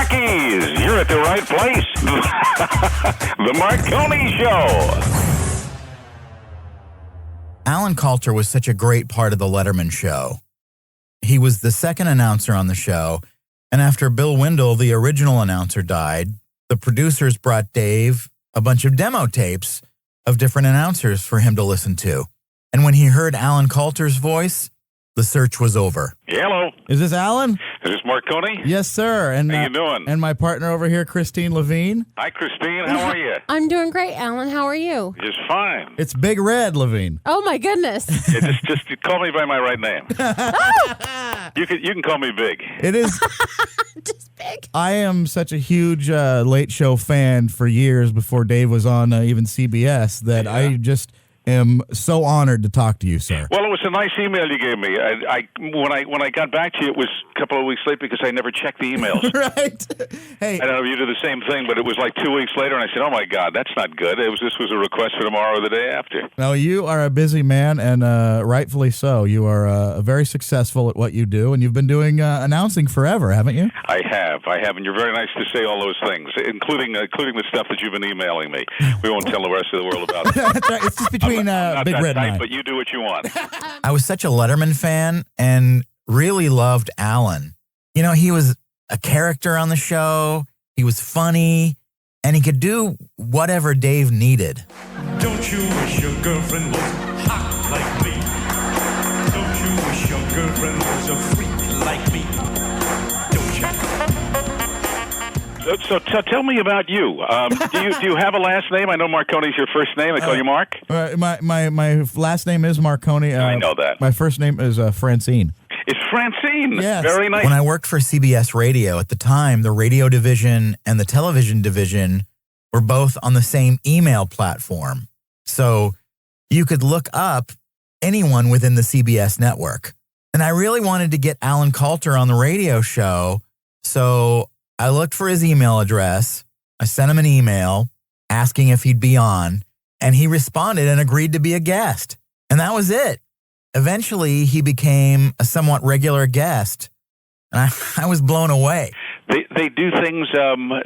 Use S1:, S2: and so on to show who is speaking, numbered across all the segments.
S1: suckies! You're at the right place. The Marconi Show.
S2: Alan Kalter was such a great part of the Letterman show. He was the second announcer on the show, and after Bill Windle, the original announcer, died, the producers brought Dave a bunch of demo tapes of different announcers for him to listen to. And when he heard Alan Kalter's voice, the search was over.
S1: Hello.
S3: Is this Alan?
S1: Is this Marconi?
S3: Yes, sir. And
S1: How you doing?
S3: And my partner over here, Christine Levine.
S1: Hi, Christine. How are you?
S4: I'm doing great, Alan. How are you?
S1: Just fine.
S3: It's Big Red Levine.
S4: Oh, my goodness.
S1: Yeah, just call me by my right name. You can call me Big.
S3: It is.
S4: Just big.
S3: I am such a huge Late Show fan for years before Dave was on even CBS that I just am so honored to talk to you, sir.
S1: Well, it was a nice email you gave me. When I got back to you, it was a couple of weeks late because I never checked the emails.
S3: Right. Hey.
S1: I don't know if you do the same thing, but it was like 2 weeks later, and I said, "Oh my God, that's not good." This was a request for tomorrow or the day after.
S3: No, you are a busy man, and rightfully so. You are very successful at what you do, and you've been doing announcing forever, haven't you?
S1: I have, and you're very nice to say all those things, including the stuff that you've been emailing me. We won't tell the rest of the world about it.
S3: That's right. It's just between
S1: not
S3: Big
S1: that
S3: Red
S1: tight,
S3: and I.
S1: but you do what you want.
S2: I was such a Letterman fan and really loved Alan. You know, he was a character on the show. He was funny, and he could do whatever Dave needed.
S5: Don't you wish your girlfriend was hot like me? Don't you wish your girlfriend was a freak like me? Don't you?
S1: So tell me about you. Do you have a last name? I know Marconi's your first name. I call you Mark.
S3: My last name is Marconi.
S1: I know that.
S3: My first name is Francine.
S1: It's Francine.
S3: Yes.
S1: Very nice.
S2: When I worked for CBS Radio at the time, the radio division and the television division were both on the same email platform. So you could look up anyone within the CBS network. And I really wanted to get Alan Kalter on the radio show. So I looked for his email address. I sent him an email asking if he'd be on, and he responded and agreed to be a guest. And that was it. Eventually, he became a somewhat regular guest, and I was blown away.
S1: They do things.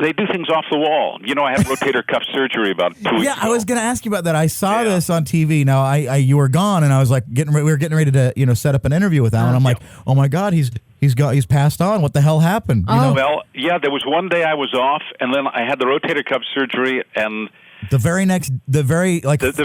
S1: They do things off the wall. You know, I had rotator cuff surgery about 2 weeks ago.
S3: Yeah, I was going to ask you about that. I saw this on TV. Now, you were gone, and I was like, we were getting ready to set up an interview with Alan. I'm like, oh my God, he's passed on. What the hell happened? You know?
S1: Well, yeah, there was one day I was off, and then I had the rotator cuff surgery, and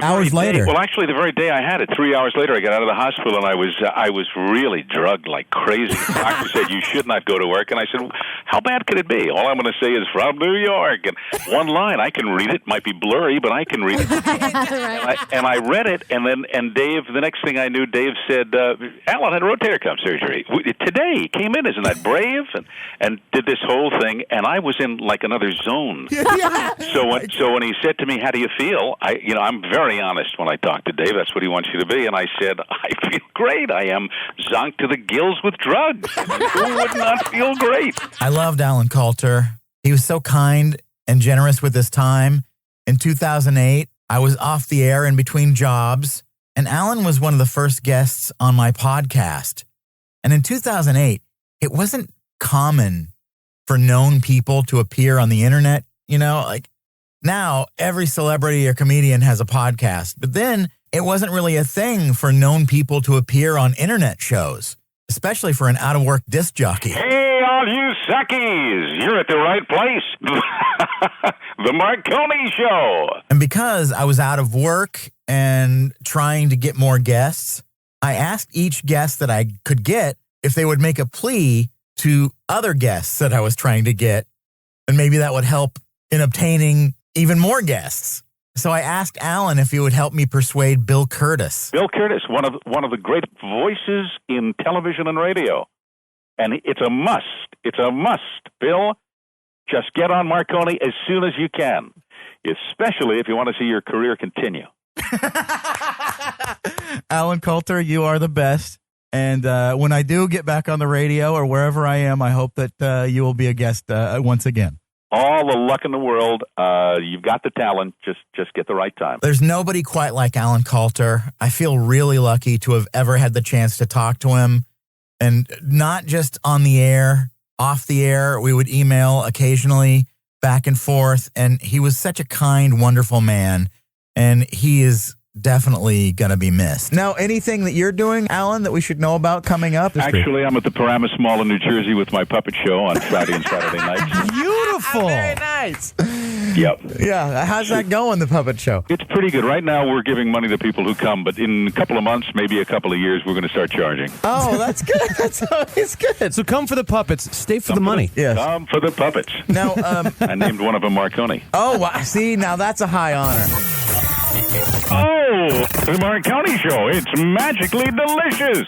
S3: hours later.
S1: Well, actually, the very day I had it, 3 hours later, I got out of the hospital, and I was really drugged like crazy. The doctor said, "You should not go to work." And I said, "How bad could it be? All I'm going to say is from New York." And one line, I can read it. Might be blurry, but I can read it. and I read it, and Dave, the next thing I knew, Dave said, "Alan had rotator cuff surgery today. He came in, isn't that brave?" And did this whole thing, and I was in like another zone. So when he said to me, "How do you feel?" I'm very honest when I talk to Dave. That's what he wants you to be. And I said, "I feel great. I am zonked to the gills with drugs. Who would not feel great?"
S2: I loved Alan Kalter. He was so kind and generous with his time. In 2008, I was off the air in between jobs, and Alan was one of the first guests on my podcast. And in 2008, it wasn't common for known people to appear on the internet. Now, every celebrity or comedian has a podcast, but then it wasn't really a thing for known people to appear on internet shows, especially for an out-of-work disc jockey.
S1: Hey, all you suckies, you're at the right place. The Marconi Show.
S2: And because I was out of work and trying to get more guests, I asked each guest that I could get if they would make a plea to other guests that I was trying to get, and maybe that would help in obtaining even more guests. So I asked Alan if he would help me persuade Bill Curtis.
S1: Bill Curtis, one of the great voices in television and radio. And it's a must. It's a must. Bill, just get on Marconi as soon as you can, especially if you want to see your career continue.
S3: Alan Kalter, you are the best. And when I do get back on the radio or wherever I am, I hope that you will be a guest once again.
S1: All the luck in the world. You've got the talent. Just get the right time.
S2: There's nobody quite like Alan Kalter. I feel really lucky to have ever had the chance to talk to him, and not just on the air, off the air. We would email occasionally back and forth. And he was such a kind, wonderful man. And he is definitely going to be missed.
S3: Now, anything that you're doing, Alan, that we should know about coming up?
S1: Actually, I'm at the Paramus Mall in New Jersey with my puppet show on Friday and Saturday nights.
S3: Beautiful.
S2: Very nice.
S1: Yep.
S3: Yeah. How's that going, the puppet show?
S1: It's pretty good. Right now, we're giving money to people who come, but in a couple of months, maybe a couple of years, we're going to start charging.
S3: Oh, that's good. That's always good.
S6: So come for the puppets, stay for the money.
S3: Yes.
S1: Come for the puppets.
S3: Now,
S1: I named one of them Marconi.
S3: oh, see, now that's a high honor.
S1: Oh, the Marconi Show. It's magically delicious.